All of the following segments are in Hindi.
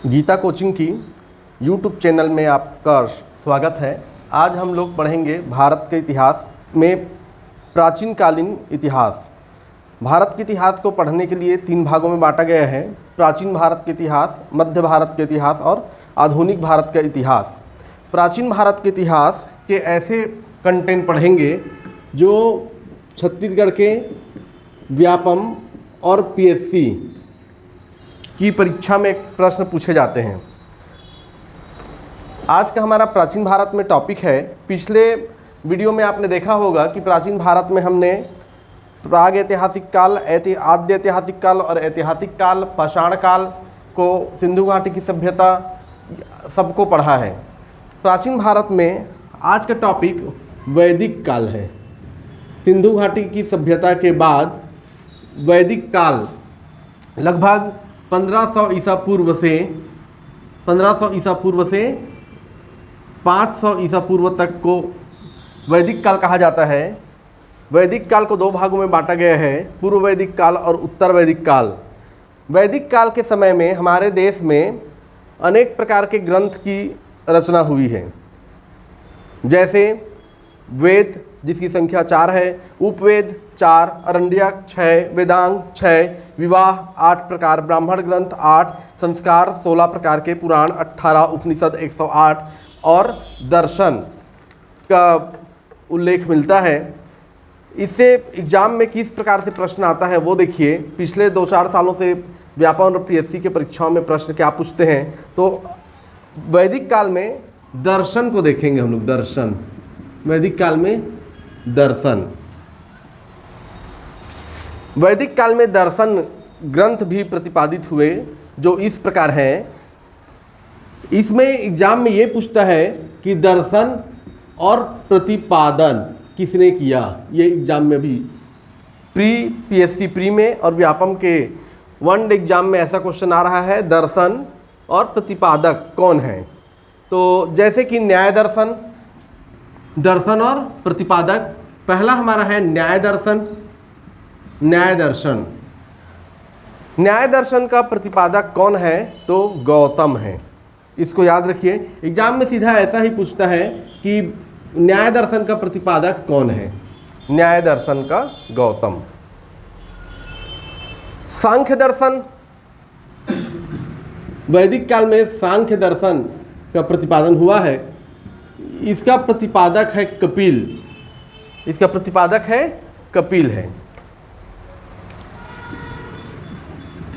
गीता कोचिंग की यूट्यूब चैनल में आपका स्वागत है। आज हम लोग पढ़ेंगे भारत के इतिहास में प्राचीन कालीन इतिहास। भारत के इतिहास को पढ़ने के लिए 3 भागों में बांटा गया है: प्राचीन भारत के इतिहास, मध्य भारत के इतिहास और आधुनिक भारत का इतिहास। प्राचीन भारत के इतिहास के ऐसे कंटेंट पढ़ेंगे जो छत्तीसगढ़ के व्यापम और पीएससी की परीक्षा में प्रश्न पूछे जाते हैं। आज का हमारा प्राचीन भारत में टॉपिक है। पिछले वीडियो में आपने देखा होगा कि प्राचीन भारत में हमने प्राग ऐतिहासिक काल, आद्य ऐतिहासिक काल और ऐतिहासिक काल, पाषाण काल को, सिंधु घाटी की सभ्यता सबको पढ़ा है। प्राचीन भारत में आज का टॉपिक वैदिक काल है। सिंधु घाटी की सभ्यता के बाद वैदिक काल लगभग 1500 ईसा पूर्व से 500 ईसा पूर्व तक को वैदिक काल कहा जाता है। वैदिक काल को 2 भागों में बांटा गया है: पूर्व वैदिक काल और उत्तर वैदिक काल। वैदिक काल के समय में हमारे देश में अनेक प्रकार के ग्रंथ की रचना हुई है, जैसे वेद जिसकी संख्या 4 है, उपवेद 4, अरण्यक 6, वेदांग 6, विवाह 8 प्रकार, ब्राह्मण ग्रंथ 8, संस्कार 16 प्रकार के, पुराण 18, उपनिषद 108 और दर्शन का उल्लेख मिलता है। इससे एग्जाम में किस प्रकार से प्रश्न आता है वो देखिए। पिछले 2-4 सालों से व्यापम और पीएससी के परीक्षाओं में प्रश्न क्या पूछते हैं। तो वैदिक काल में दर्शन को देखेंगे हम लोग। दर्शन, वैदिक काल में दर्शन। वैदिक काल में दर्शन ग्रंथ भी प्रतिपादित हुए जो इस प्रकार हैं। इसमें एग्जाम में ये पूछता है कि दर्शन और प्रतिपादन किसने किया। ये एग्जाम में भी पीएससी प्री में और व्यापम के वनडे एग्जाम में ऐसा क्वेश्चन आ रहा है, दर्शन और प्रतिपादक कौन है। तो जैसे कि न्याय दर्शन, दर्शन और प्रतिपादक। पहला हमारा है न्याय दर्शन। न्याय दर्शन, न्याय दर्शन का प्रतिपादक कौन है? तो गौतम है। इसको याद रखिए। एग्जाम में सीधा ऐसा ही पूछता है कि न्याय दर्शन का प्रतिपादक कौन है। न्याय दर्शन का गौतम। सांख्य दर्शन, वैदिक काल में सांख्य दर्शन का प्रतिपादन हुआ है। इसका प्रतिपादक है कपिल। इसका प्रतिपादक है कपिल है।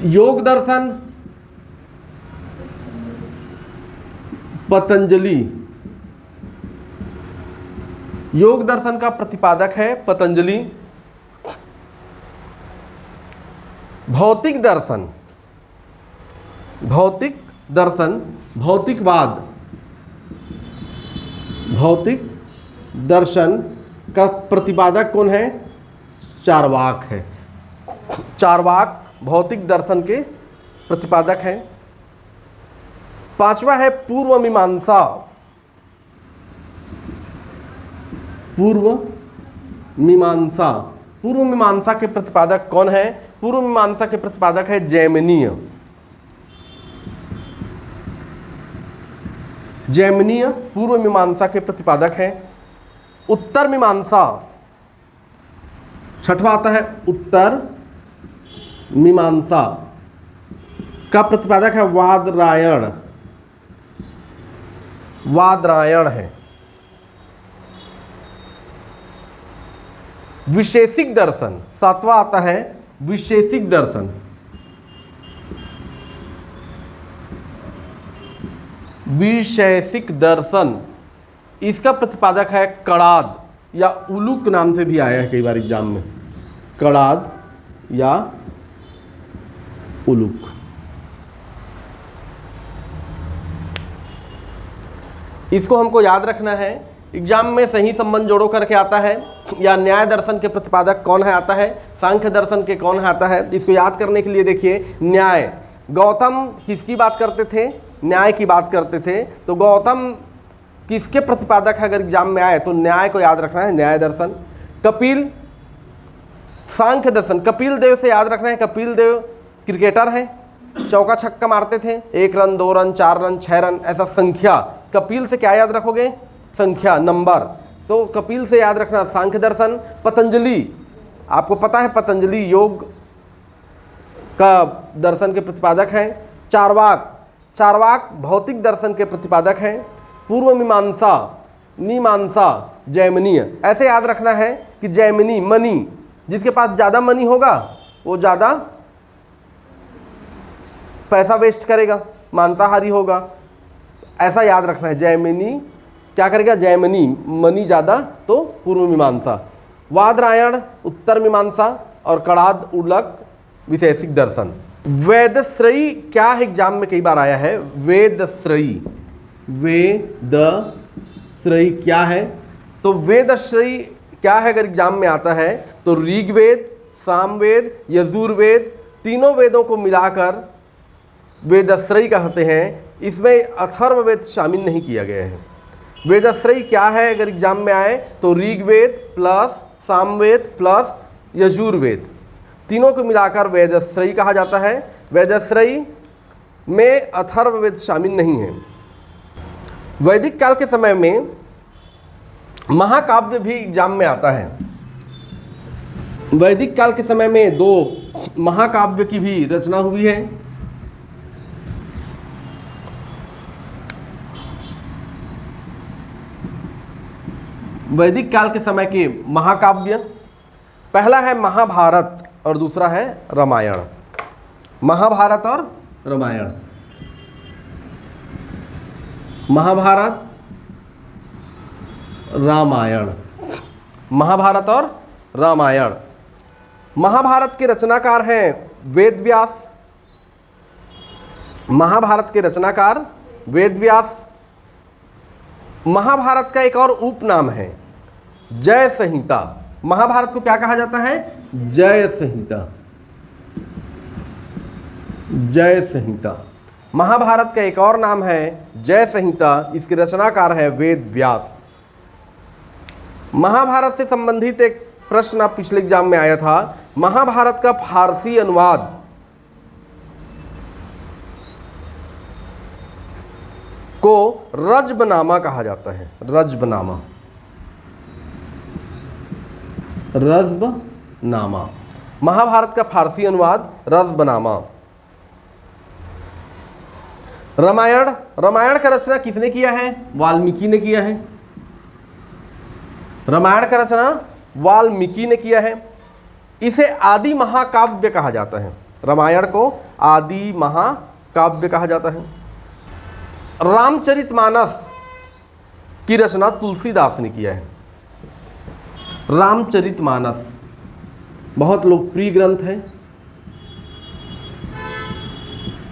योग दर्शन, पतंजलि। योग दर्शन का प्रतिपादक है पतंजलि। भौतिक दर्शन, भौतिक दर्शन, भौतिकवाद, भौतिक दर्शन का प्रतिपादक कौन है? चार्वाक है। चार्वाक भौतिक दर्शन के प्रतिपादक हैं। 5वां है पूर्व मीमांसा। पूर्व मीमांसा, पूर्व मीमांसा के प्रतिपादक कौन है? पूर्व मीमांसा के प्रतिपादक है जैमिनीय। जैमिनीय पूर्व मीमांसा के प्रतिपादक हैं। उत्तर मीमांसा, 6वां आता है उत्तर मीमांसा का प्रतिपादक है वादरायण। वादरायण है। विशेषिक दर्शन, 7वां आता है विशेषिक दर्शन। विशेषिक दर्शन, इसका प्रतिपादक है कणाद या उलूक नाम से भी आया है कई बार एग्जाम में। कणाद या उलूक। इसको हमको याद रखना है। एग्जाम में सही संबंध जोड़ो करके आता है, या न्याय दर्शन के प्रतिपादक कौन है आता है, सांख्य दर्शन के कौन है आता है। इसको याद करने के लिए देखिए, न्याय, गौतम किसकी बात करते थे? न्याय की बात करते थे। तो गौतम किसके प्रतिपादक है? अगर एग्जाम में आए तो न्याय को याद रखना है, न्याय दर्शन। कपिल, सांख्य दर्शन। कपिल देव से याद रखना है, कपिल देव क्रिकेटर हैं। चौका छक्का मारते थे, 1 रन 2 रन 4 रन 6 रन, ऐसा संख्या। कपिल से क्या याद रखोगे? संख्या, नंबर। तो कपिल से याद रखना सांख्य दर्शन। पतंजलि, आपको पता है पतंजलि योग का दर्शन के प्रतिपादक हैं। चार्वाक, चार्वाक भौतिक दर्शन के प्रतिपादक हैं। पूर्व मीमांसा, मीमांसा जैमिनीय। ऐसे याद रखना है कि जैमिनी, मनी, जिसके पास ज़्यादा मनी होगा वो ज़्यादा पैसा वेस्ट करेगा, मांसाहारी होगा, ऐसा याद रखना है। जैमिनी क्या करेगा? जैमिनी, मनी ज़्यादा तो पूर्व मीमांसा। वादरायण उत्तर मीमांसा और कड़ाद उलक विशेषिक दर्शन। वेदश्रयी क्या है? एग्जाम में कई बार आया है। वेदश्रयी, वेदश्रयी क्या है? तो वेदश्रयी क्या है अगर एग्जाम में आता है तो ऋग्वेद, सामवेद, यजुर्वेद, तीनों वेदों को मिलाकर वेदश्रयी कहते हैं। इसमें अथर्ववेद शामिल नहीं किया गया है। वेदश्रयी क्या है अगर एग्जाम में आए तो ऋग्वेद प्लस सामवेद प्लस यजुर्वेद, तीनों को मिलाकर वेदश्रयी कहा जाता है। वेदश्रयी में अथर्ववेद शामिल नहीं है। वैदिक काल के समय में महाकाव्य भी एग्जाम में आता है। वैदिक काल के समय में 2 महाकाव्य की भी रचना हुई है। वैदिक काल के समय के महाकाव्य, पहला है महाभारत और दूसरा है रामायण। महाभारत और रामायण। महाभारत, रामायण, महाभारत और रामायण। महाभारत के रचनाकार हैं वेद व्यास। महाभारत के रचनाकार वेद व्यास। महाभारत का एक और उपनाम है जय संहिता। महाभारत को क्या कहा जाता है? जय संहिता, जय संहिता। महाभारत का एक और नाम है जय संहिता। इसके रचनाकार है वेद व्यास। महाभारत से संबंधित एक प्रश्न आप पिछले एग्जाम में आया था। महाभारत का फारसी अनुवाद को रजबनामा कहा जाता है। रजबनामा, रजबनामा। महाभारत का फारसी अनुवाद रजबनामा। रामायण, रामायण का रचना किसने किया है? वाल्मीकि ने किया है। रामायण का रचना वाल्मीकि ने किया है। इसे आदि महाकाव्य कहा जाता है। रामायण को आदि महाकाव्य कहा जाता है। रामचरितमानस की रचना तुलसीदास ने किया है। रामचरितमानस बहुत लोकप्रिय ग्रंथ है।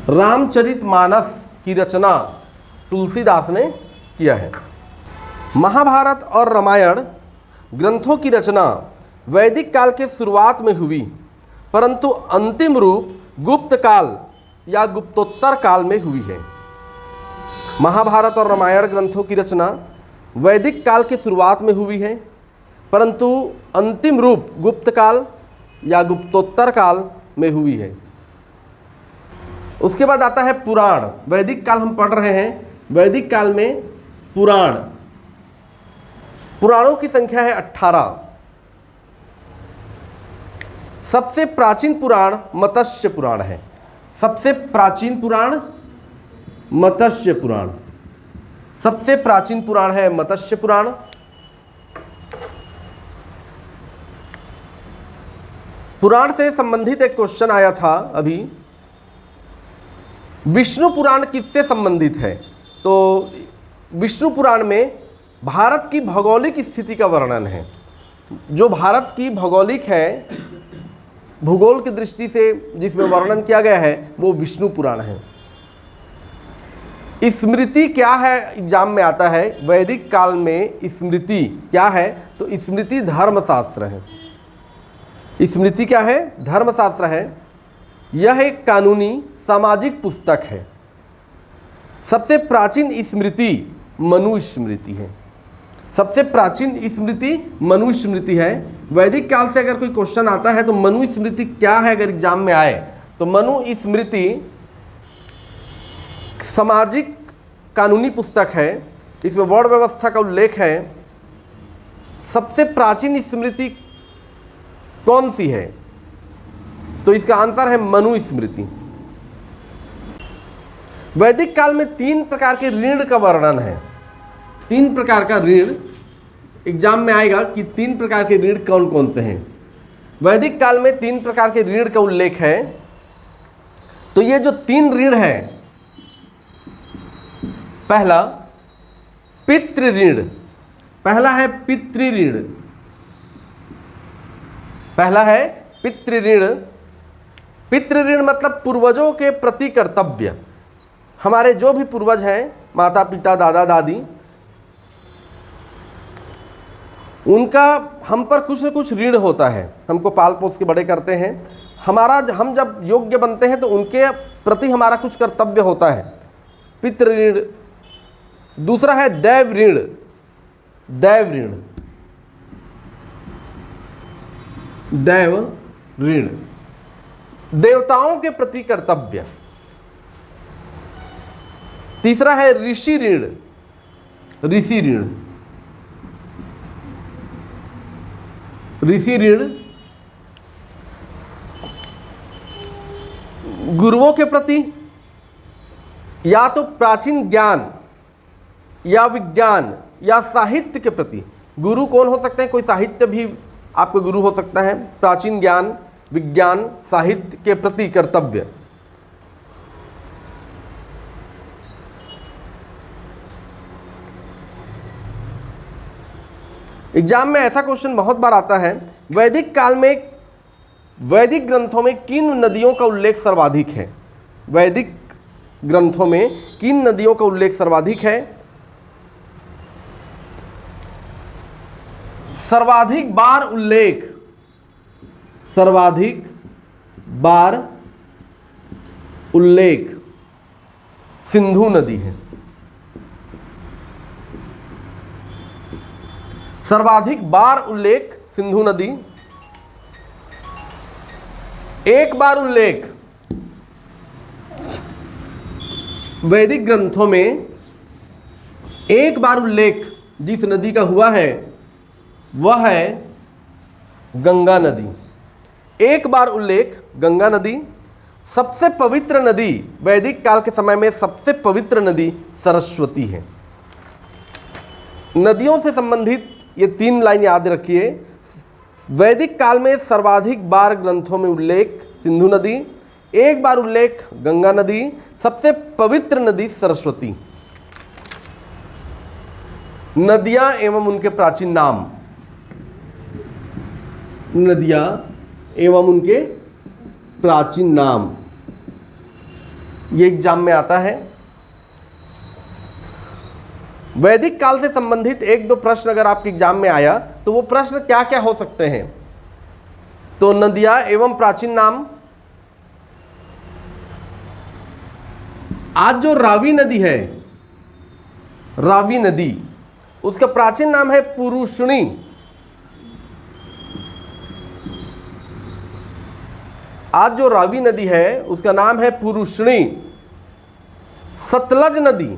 रामचरितमानस की रचना तुलसीदास ने किया है। महाभारत और रामायण ग्रंथों की रचना वैदिक काल के शुरुआत में हुई, परंतु अंतिम रूप गुप्त काल या गुप्तोत्तर काल में हुई है। महाभारत और रामायण ग्रंथों की रचना वैदिक काल के शुरुआत में हुई है, परंतु अंतिम रूप गुप्त काल या गुप्तोत्तर काल में हुई है। उसके बाद आता है पुराण। वैदिक काल हम पढ़ रहे हैं। वैदिक काल में पुराण, पुराणों की संख्या है 18। सबसे प्राचीन पुराण मत्स्य पुराण है। सबसे प्राचीन पुराण मत्स्य पुराण। सबसे प्राचीन पुराण है मत्स्य पुराण। पुराण से संबंधित एक क्वेश्चन आया था अभी, विष्णु पुराण किससे संबंधित है? तो विष्णु पुराण में भारत की भौगोलिक स्थिति का वर्णन है। जो भारत की भौगोलिक है, भूगोल की दृष्टि से जिसमें वर्णन किया गया है वो विष्णु पुराण है। स्मृति क्या है एग्जाम में आता है। वैदिक काल में स्मृति क्या है? तो स्मृति धर्मशास्त्र है। स्मृति क्या है? धर्मशास्त्र है। यह एक कानूनी सामाजिक पुस्तक है। सबसे प्राचीन स्मृति मनुस्मृति है। सबसे प्राचीन स्मृति मनुस्मृति है। वैदिक काल से अगर कोई क्वेश्चन आता है तो मनुस्मृति क्या है अगर एग्जाम में आए तो मनुस्मृति सामाजिक कानूनी पुस्तक है, इसमें वर्ण व्यवस्था का उल्लेख है। सबसे प्राचीन स्मृति कौन सी है? तो इसका आंसर है मनुस्मृति। वैदिक काल में 3 प्रकार के ऋण का वर्णन है। 3 प्रकार का ऋण एग्जाम में आएगा कि 3 प्रकार के ऋण कौन कौन से हैं। वैदिक काल में 3 प्रकार के ऋण का उल्लेख है। तो ये जो 3 ऋण है, पहला पितृ ऋण, पहला है पितृ ऋण, पहला है पितृ ऋण। पितृ ऋण मतलब पूर्वजों के प्रति कर्तव्य। हमारे जो भी पूर्वज हैं, माता पिता दादा दादी, उनका हम पर कुछ न कुछ ऋण होता है। हमको पाल पोस के बड़े करते हैं, हम जब योग्य बनते हैं तो उनके प्रति हमारा कुछ कर्तव्य होता है, पितृ ऋण। दूसरा है दैव ऋण। दैव ऋण, दैव ऋण, देवताओं के प्रति कर्तव्य। तीसरा है ऋषि ऋण। ऋषि ऋण, ऋषि ऋण गुरुओं के प्रति, या तो प्राचीन ज्ञान या विज्ञान या साहित्य के प्रति। गुरु कौन हो सकते हैं? कोई साहित्य भी आपका गुरु हो सकता है। प्राचीन ज्ञान, विज्ञान, साहित्य के प्रति कर्तव्य। एग्जाम में ऐसा क्वेश्चन बहुत बार आता है, वैदिक काल में वैदिक ग्रंथों में किन नदियों का उल्लेख सर्वाधिक है? वैदिक ग्रंथों में किन नदियों का उल्लेख सर्वाधिक है? सर्वाधिक बार उल्लेख, सर्वाधिक बार उल्लेख सिंधु नदी है। सर्वाधिक बार उल्लेख सिंधु नदी। एक बार उल्लेख वैदिक ग्रंथों में, एक बार उल्लेख जिस नदी का हुआ है वह है गंगा नदी। एक बार उल्लेख गंगा नदी। सबसे पवित्र नदी वैदिक काल के समय में, सबसे पवित्र नदी सरस्वती है। नदियों से संबंधित ये 3 लाइन याद रखिए। वैदिक काल में सर्वाधिक बार ग्रंथों में उल्लेख सिंधु नदी, एक बार उल्लेख गंगा नदी, सबसे पवित्र नदी सरस्वती। नदियां एवं उनके प्राचीन नाम। नदियां एवं उनके प्राचीन नाम, ये एग्जाम में आता है। वैदिक काल से संबंधित 1-2 प्रश्न अगर आपके एग्जाम में आया तो वो प्रश्न क्या क्या हो सकते हैं? तो नदियां एवं प्राचीन नाम। आज जो रावी नदी है, रावी नदी, उसका प्राचीन नाम है पुरुषणी। आज जो रावी नदी है उसका नाम है पुरुषणी। सतलज नदी,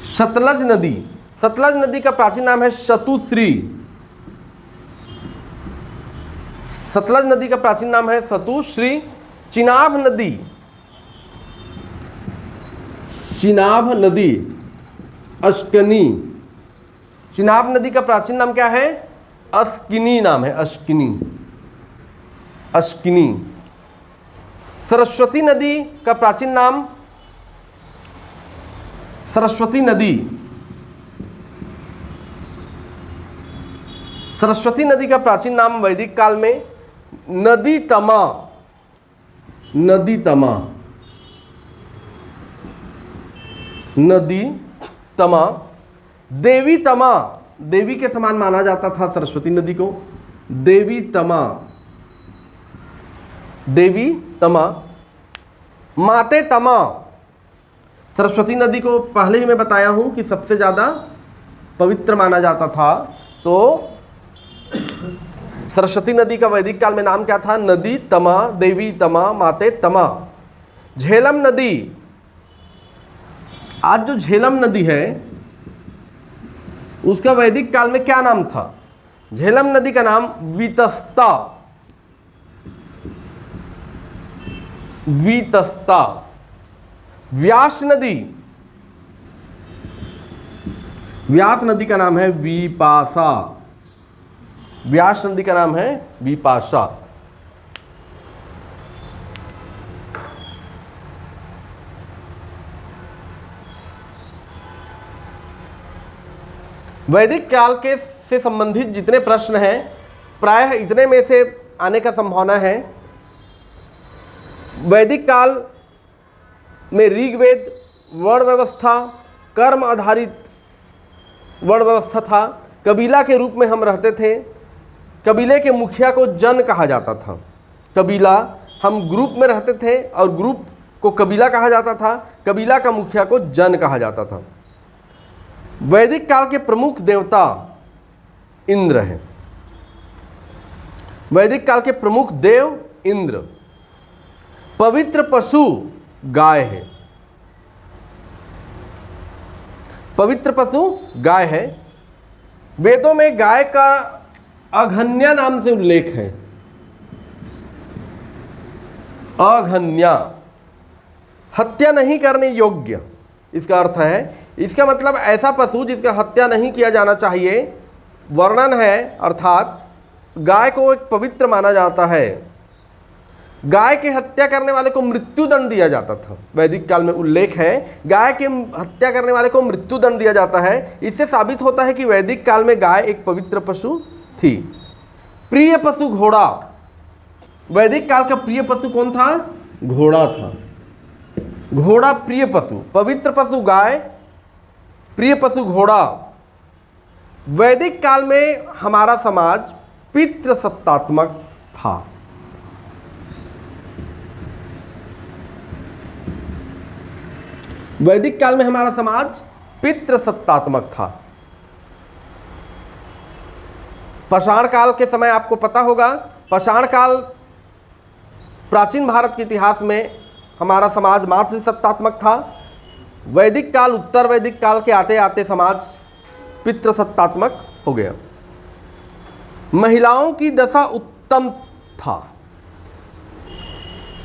सतलज नदी, सतलज नदी का प्राचीन नाम है शतुश्री। सतलज नदी का प्राचीन नाम है शतुश्री। चिनाब नदी, चिनाब नदी, अस्किनी। चिनाब नदी का प्राचीन नाम क्या है? अस्किनी नाम है, अस्किनी, अस्किनी। सरस्वती नदी का प्राचीन नाम, सरस्वती नदी, सरस्वती नदी का प्राचीन नाम वैदिक काल में नदी तमा, नदी तमा, नदी तमा। देवी तमा, देवी के समान माना जाता था सरस्वती नदी को, देवी तमा, देवी तमा। माते तमा, सरस्वती नदी को पहले ही मैं बताया हूं कि सबसे ज़्यादा पवित्र माना जाता था। तो सरस्वती नदी का वैदिक काल में नाम क्या था? नदी तमा, देवी तमा, माते तमा। झेलम नदी, आज जो झेलम नदी है उसका वैदिक काल में क्या नाम था? झेलम नदी का नाम वीतस्ता, वीतस्ता। व्यास नदी, व्यास नदी का नाम है विपाशा, व्यास नदी का नाम है विपाशा। वैदिक काल के से संबंधित जितने प्रश्न हैं प्रायः इतने में से आने का संभावना है। वैदिक काल में ऋग्वेद वर्ण व्यवस्था, कर्म आधारित वर्ण व्यवस्था था। कबीला के रूप में हम रहते थे। कबीले के मुखिया को जन कहा जाता था। कबीला, हम ग्रुप में रहते थे और ग्रुप को कबीला कहा जाता था। कबीला का मुखिया को जन कहा जाता था। वैदिक काल के प्रमुख देवता इंद्र हैं। वैदिक काल के प्रमुख देव इंद्र। पवित्र पशु गाय है। पवित्र पशु गाय है। वेदों में गाय का अघन्या नाम से उल्लेख है। अघन्या, हत्या नहीं करने योग्य, इसका अर्थ है। इसका मतलब ऐसा पशु जिसका हत्या नहीं किया जाना चाहिए, वर्णन है। अर्थात गाय को एक पवित्र माना जाता है। गाय की हत्या करने वाले को मृत्युदंड दिया जाता था। वैदिक काल में उल्लेख है, गाय की हत्या करने वाले को मृत्युदंड दिया जाता है। इससे साबित होता है कि वैदिक काल में गाय एक पवित्र पशु थी। प्रिय पशु घोड़ा। वैदिक काल का प्रिय पशु कौन था? घोड़ा था। घोड़ा प्रिय पशु। पवित्र पशु गाय, प्रिय पशु घोड़ा। वैदिक काल में हमारा समाज पितृसत्तात्मक था। वैदिक काल में हमारा समाज पितृसत्तात्मक था। पाषाण काल के समय आपको पता होगा, पाषाण काल प्राचीन भारत के इतिहास में हमारा समाज मातृसत्तात्मक था। वैदिक काल, उत्तर वैदिक काल के आते आते समाज पितृसत्तात्मक हो गया। महिलाओं की दशा उत्तम था।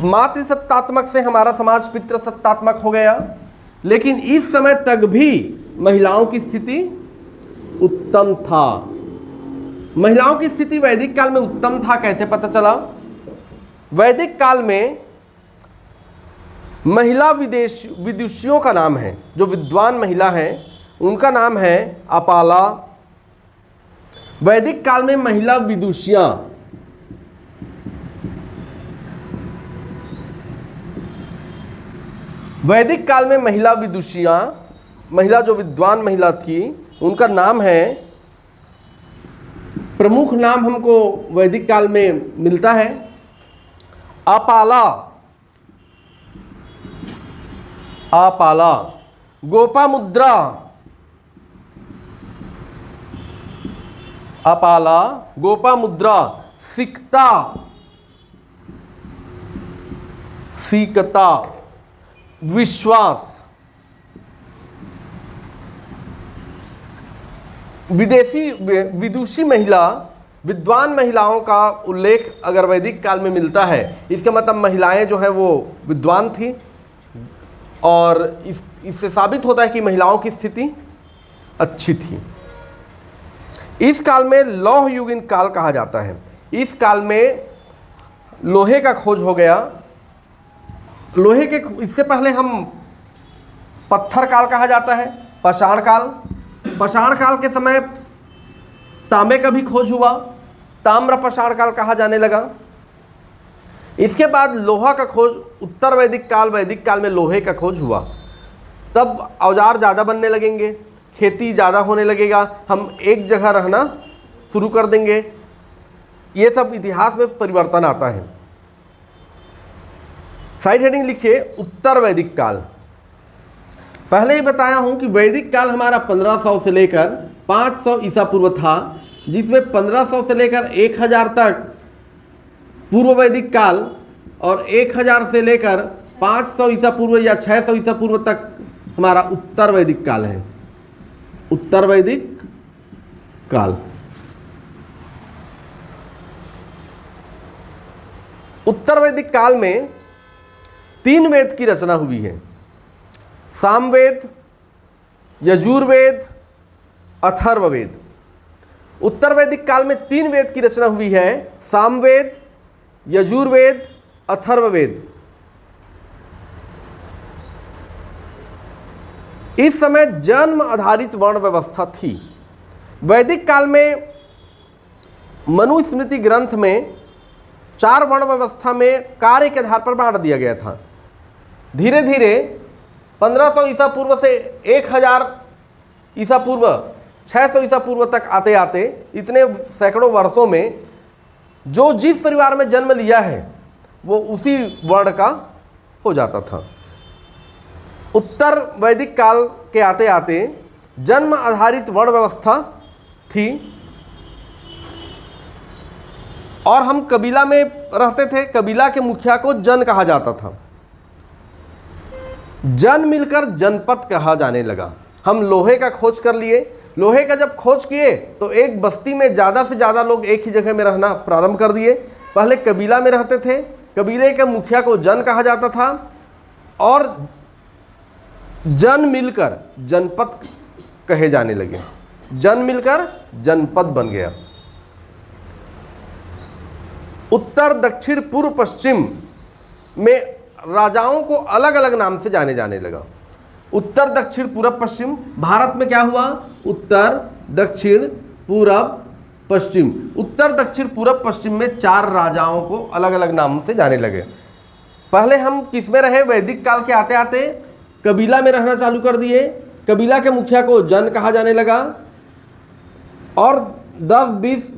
मातृसत्तात्मक से हमारा समाज पितृसत्तात्मक हो गया, लेकिन इस समय तक भी महिलाओं की स्थिति उत्तम था। महिलाओं की स्थिति वैदिक काल में उत्तम था, कैसे पता चला? वैदिक काल में महिला विदुषियों का नाम है, जो विद्वान महिला हैं उनका नाम है अपाला। वैदिक काल में महिला विदुषियां, वैदिक काल में महिला विदुषियां, महिला जो विद्वान महिला थी उनका नाम है, प्रमुख नाम हमको वैदिक काल में मिलता है अपाला। अपाला, गोपामुद्रा, अपाला, गोपामुद्रा, सिकता, सीकता, विश्वास। विदेशी विदुषी महिला, विद्वान महिलाओं का उल्लेख अगर वैदिक काल में मिलता है, इसका मतलब महिलाएं जो है वो विद्वान थी, और इससे साबित होता है कि महिलाओं की स्थिति अच्छी थी। इस काल में लौह युगीन काल कहा जाता है। इस काल में लोहे का खोज हो गया। लोहे के, इससे पहले हम पत्थर काल कहा जाता है, पाषाण काल। पाषाण काल के समय तांबे का भी खोज हुआ, ताम्र पाषाण काल कहा जाने लगा। इसके बाद लोहा का खोज, उत्तर वैदिक काल में लोहे का खोज हुआ। तब औजार ज़्यादा बनने लगेंगे, खेती ज़्यादा होने लगेगा, हम एक जगह रहना शुरू कर देंगे। ये सब इतिहास में परिवर्तन आता है। साइड हेडिंग लिखिए उत्तर वैदिक काल। पहले ही बताया हूं कि वैदिक काल हमारा 1500 से लेकर 500 ईसा पूर्व था। जिसमें 1500 से लेकर 1000 तक पूर्व वैदिक काल और 1000 से लेकर 500 ईसा पूर्व या 600 ईसा पूर्व तक हमारा उत्तर वैदिक काल है, उत्तर वैदिक काल। उत्तर वैदिक काल में 3 वेद की रचना हुई है, सामवेद, यजुर्वेद, अथर्ववेद। उत्तर वैदिक काल में 3 वेद की रचना हुई है, सामवेद, यजुर्वेद, अथर्ववेद। इस समय जन्म आधारित वर्ण व्यवस्था थी। वैदिक काल में मनुस्मृति ग्रंथ में 4 वर्ण व्यवस्था में कार्य के आधार पर बांट दिया गया था। धीरे धीरे 1500 ईसा पूर्व से 1000 ईसा पूर्व, 600 ईसा पूर्व तक आते आते इतने सैकड़ों वर्षों में जो जिस परिवार में जन्म लिया है वो उसी वर्ण का हो जाता था। उत्तर वैदिक काल के आते आते जन्म आधारित वर्ण व्यवस्था थी और हम कबीला में रहते थे। कबीला के मुखिया को जन कहा जाता था। जन मिलकर जनपद कहा जाने लगा। हम लोहे का खोज कर लिए। लोहे का जब खोज किए तो एक बस्ती में ज़्यादा से ज़्यादा लोग एक ही जगह में रहना प्रारंभ कर दिए। पहले कबीला में रहते थे, कबीले के मुखिया को जन कहा जाता था और जन मिलकर जनपद कहे जाने लगे। जन मिलकर जनपद बन गया। उत्तर, दक्षिण, पूर्व, पश्चिम में राजाओं को अलग अलग नाम से जाने लगा। उत्तर, दक्षिण, पूर्व, पश्चिम। भारत में क्या हुआ? उत्तर, दक्षिण, पूर्व, पश्चिम। उत्तर, दक्षिण, पूर्व, पश्चिम में 4 राजाओं को अलग अलग नाम से जाने लगे। पहले हम किस में रहे? वैदिक काल के आते आते कबीला में रहना चालू कर दिए। कबीला के मुखिया को जन कहा जाने लगा और 10-20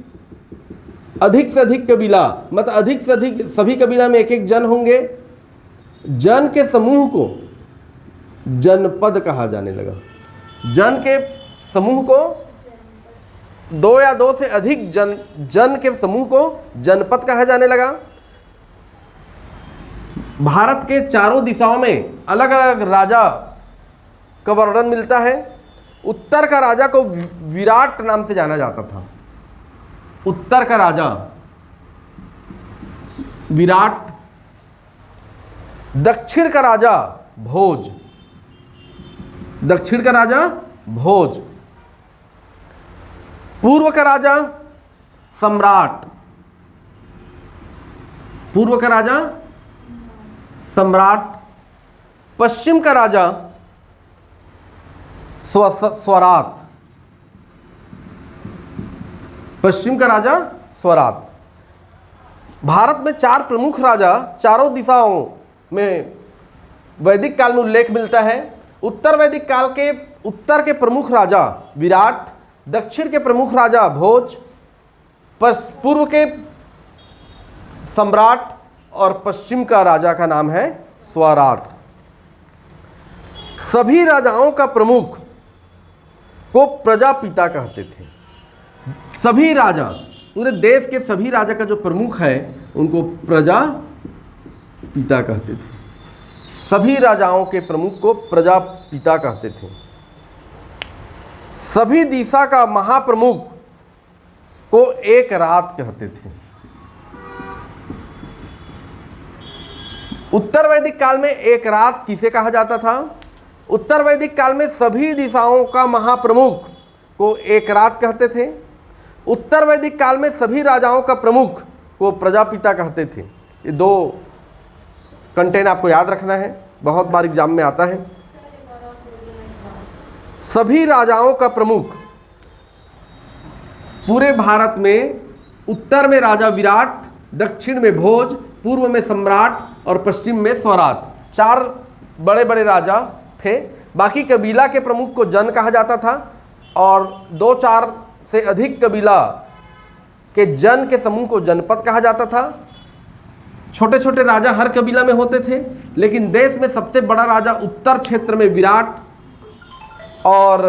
अधिक से अधिक कबीला, मतलब अधिक से अधिक सभी कबीला में एक एक जन होंगे। जन के समूह को जनपद कहा जाने लगा। जन के समूह को 2 या 2 से अधिक जन के समूह को जनपद कहा जाने लगा। भारत के चारों दिशाओं में अलग अलग राजा का वर्णन मिलता है। उत्तर का राजा को विराट नाम से जाना जाता था। उत्तर का राजा विराट। दक्षिण का राजा भोज। दक्षिण का राजा भोज। पूर्व का राजा सम्राट। पूर्व का राजा सम्राट। पश्चिम का राजा स्वरात। पश्चिम का राजा स्वरात। भारत में 4 प्रमुख राजा चारों दिशाओं में वैदिक काल में उल्लेख मिलता है। उत्तर वैदिक काल के उत्तर के प्रमुख राजा विराट, दक्षिण के प्रमुख राजा भोज, पूर्व के सम्राट और पश्चिम का राजा का नाम है स्वराट। सभी राजाओं का प्रमुख को प्रजापिता कहते थे। सभी राजा, पूरे देश के सभी राजा का जो प्रमुख है उनको प्रजापिता कहते थे। सभी राजाओं के प्रमुख को प्रजापिता कहते थे। सभी दिशा का महाप्रमुख को एक रात कहते थे। उत्तर वैदिक काल में एक रात किसे कहा जाता था? उत्तर वैदिक काल में सभी दिशाओं का महाप्रमुख को एक रात कहते थे। उत्तर वैदिक काल में सभी राजाओं का प्रमुख को प्रजापिता कहते थे। ये 2 कंटेंट आपको याद रखना है, बहुत बार एग्जाम में आता है। सभी राजाओं का प्रमुख पूरे भारत में उत्तर में राजा विराट, दक्षिण में भोज, पूर्व में सम्राट और पश्चिम में स्वराट। 4 बड़े बड़े राजा थे। बाकी कबीला के प्रमुख को जन कहा जाता था और 2-4 से अधिक कबीला के जन के समूह को जनपद कहा जाता था। छोटे छोटे राजा हर कबीला में होते थे, लेकिन देश में सबसे बड़ा राजा उत्तर क्षेत्र में विराट और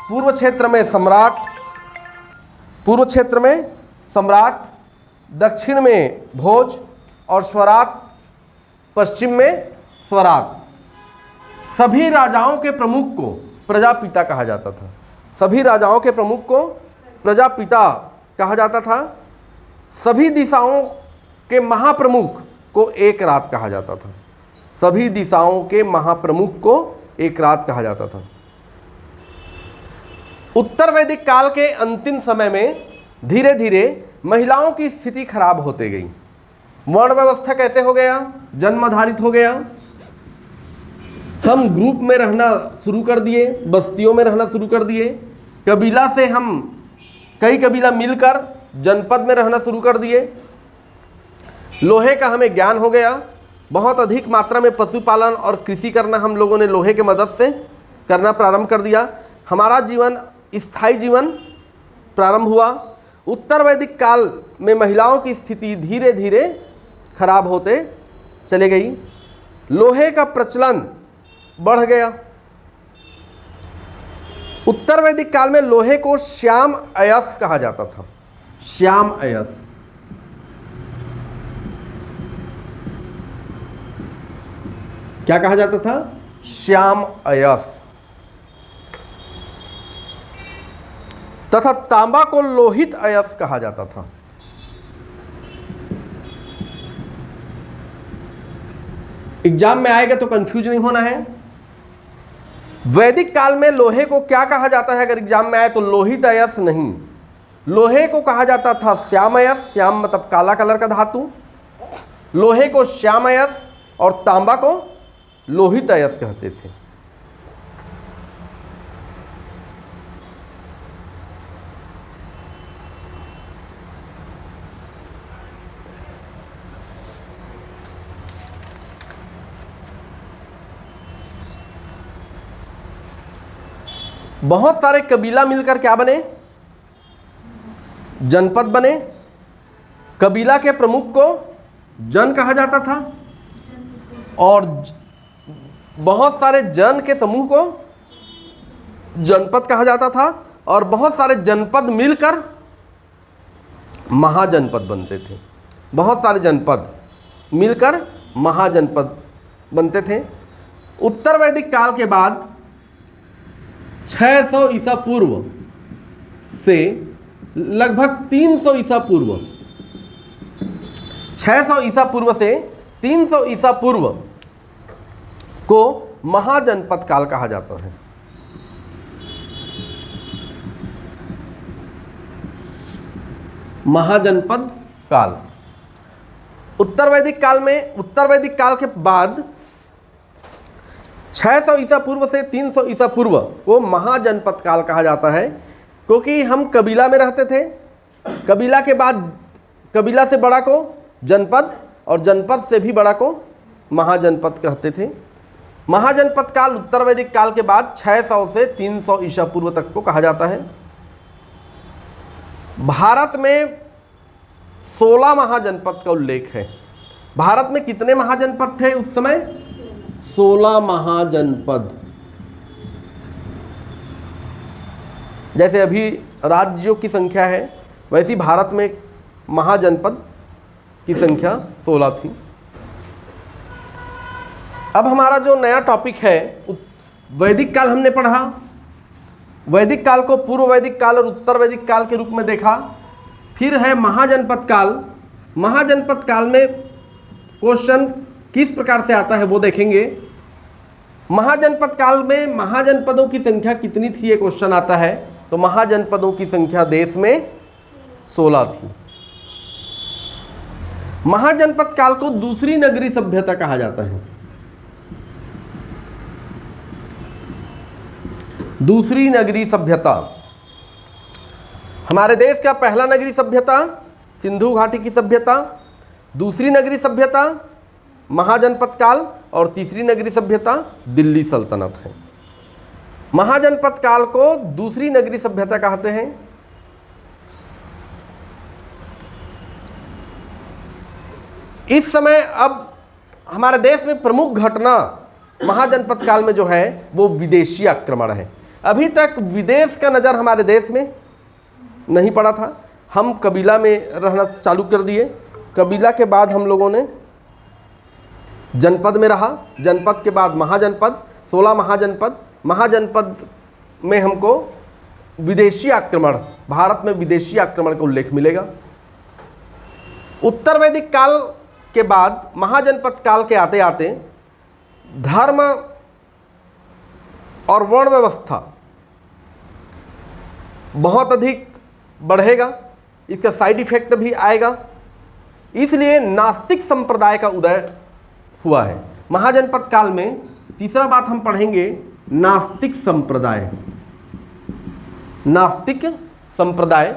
पूर्व क्षेत्र में सम्राट पूर्व क्षेत्र में सम्राट, दक्षिण में भोज और स्वराट पश्चिम में स्वराट। सभी राजाओं के प्रमुख को प्रजापिता कहा जाता था। सभी राजाओं के प्रमुख को प्रजापिता कहा जाता था। सभी दिशाओं के महाप्रमुख को एक रात कहा जाता था। सभी दिशाओं के महाप्रमुख को एक रात कहा जाता था। उत्तर वैदिक काल के अंतिम समय में धीरे धीरे महिलाओं की स्थिति खराब होते गई। वर्ण व्यवस्था कैसे हो गया? जन्म आधारित हो गया। हम ग्रुप में रहना शुरू कर दिए, बस्तियों में रहना शुरू कर दिए। कबीला से हम कई कबीला मिलकर जनपद में रहना शुरू कर दिए। लोहे का हमें ज्ञान हो गया। बहुत अधिक मात्रा में पशुपालन और कृषि करना हम लोगों ने लोहे के मदद से करना प्रारंभ कर दिया। हमारा जीवन स्थायी जीवन प्रारंभ हुआ। उत्तर वैदिक काल में महिलाओं की स्थिति धीरे धीरे खराब होते चले गई। लोहे का प्रचलन बढ़ गया। उत्तर वैदिक काल में लोहे को श्याम अयस कहा जाता था। श्याम अयस। क्या कहा जाता था? श्याम अयस। तथा तांबा को लोहित अयस कहा जाता था। एग्जाम में आएगा तो कंफ्यूज नहीं होना है। वैदिक काल में लोहे को क्या कहा जाता है? अगर एग्जाम में आए तो लोहित अयस नहीं, लोहे को कहा जाता था श्याम अयस। श्याम मतलब काला कलर का धातु। लोहे को श्याम अयस और तांबा को लोहित अयस कहते थे। बहुत सारे कबीला मिलकर क्या बने? जनपद बने। कबीला के प्रमुख को जन कहा जाता था और बहुत सारे जन के समूह को जनपद कहा जाता था और बहुत सारे जनपद मिलकर महाजनपद बनते थे। बहुत सारे जनपद मिलकर महाजनपद बनते थे। उत्तर वैदिक काल के बाद 600 ईसा पूर्व से लगभग 300 ईसा पूर्व, 600 ईसा पूर्व से 300 ईसा पूर्व को महाजनपद काल कहा जाता है। महाजनपद काल। उत्तर वैदिक काल के बाद 600 ईसा पूर्व से 300 ईसा पूर्व को महाजनपद काल कहा जाता है, क्योंकि हम कबीला में रहते थे। कबीला के बाद कबीला से बड़ा को जनपद और जनपद से भी बड़ा को महाजनपद कहते थे। महाजनपद काल उत्तर वैदिक काल के बाद 600 से 300 ईसा पूर्व तक को कहा जाता है। भारत में 16 महाजनपद का उल्लेख है। भारत में कितने महाजनपद थे उस समय? 16 महाजनपद। जैसे अभी राज्यों की संख्या है, वैसी भारत में महाजनपद की संख्या 16 थी। अब हमारा जो नया टॉपिक है, वैदिक काल हमने पढ़ा। वैदिक काल को पूर्व वैदिक काल और उत्तर वैदिक काल के रूप में देखा। फिर है महाजनपद काल। महाजनपद काल में क्वेश्चन किस प्रकार से आता है वो देखेंगे। महाजनपद काल में महाजनपदों की संख्या कितनी थी ये क्वेश्चन आता है, तो महाजनपदों की संख्या देश में 16 थी। महाजनपद काल को दूसरी नगरी सभ्यता कहा जाता है। दूसरी नगरी सभ्यता। हमारे देश का पहला नगरी सभ्यता सिंधु घाटी की सभ्यता, दूसरी नगरी सभ्यता महाजनपद काल और तीसरी नगरी सभ्यता दिल्ली सल्तनत है। महाजनपद काल को दूसरी नगरी सभ्यता कहते हैं। इस समय अब हमारे देश में प्रमुख घटना महाजनपद काल में जो है वो विदेशी आक्रमण है। अभी तक विदेश का नज़र हमारे देश में नहीं पड़ा था, हम कबीला में रहना चालू कर दिए। कबीला के बाद हम लोगों ने जनपद में रहा, जनपद के बाद महाजनपद, 16 महाजनपद। महाजनपद में हमको विदेशी आक्रमण, भारत में विदेशी आक्रमण का उल्लेख मिलेगा। उत्तर वैदिक काल के बाद महाजनपद काल के आते आते धर्म और वर्ण व्यवस्था बहुत अधिक बढ़ेगा, इसका साइड इफेक्ट भी आएगा, इसलिए नास्तिक संप्रदाय का उदय हुआ है। महाजनपद काल में तीसरा बात हम पढ़ेंगे नास्तिक संप्रदाय। नास्तिक संप्रदाय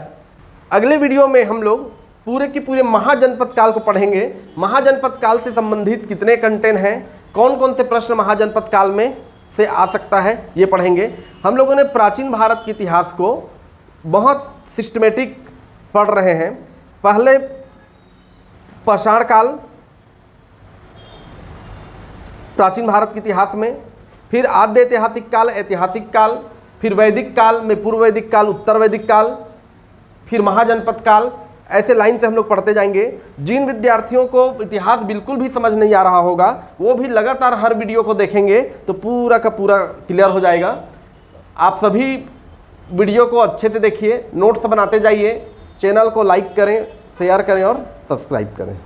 अगले वीडियो में हम लोग पूरे के पूरे महाजनपद काल को पढ़ेंगे। महाजनपद काल से संबंधित कितने कंटेंट हैं, कौन कौन से प्रश्न महाजनपद काल में से आ सकता है, ये पढ़ेंगे। हम लोगों ने प्राचीन भारत के इतिहास को बहुत सिस्टमेटिक पढ़ रहे हैं। पहले पाषाण काल प्राचीन भारत के इतिहास में, फिर आद्य ऐतिहासिक काल, ऐतिहासिक काल, फिर वैदिक काल में पूर्व वैदिक काल, उत्तर वैदिक काल, फिर महाजनपद काल, ऐसे लाइन से हम लोग पढ़ते जाएंगे। जिन विद्यार्थियों को इतिहास बिल्कुल भी समझ नहीं आ रहा होगा वो भी लगातार हर वीडियो को देखेंगे तो पूरा का पूरा क्लियर हो जाएगा। आप सभी वीडियो को अच्छे से देखिए, नोट्स बनाते जाइए, चैनल को लाइक करें, शेयर करें और सब्सक्राइब करें।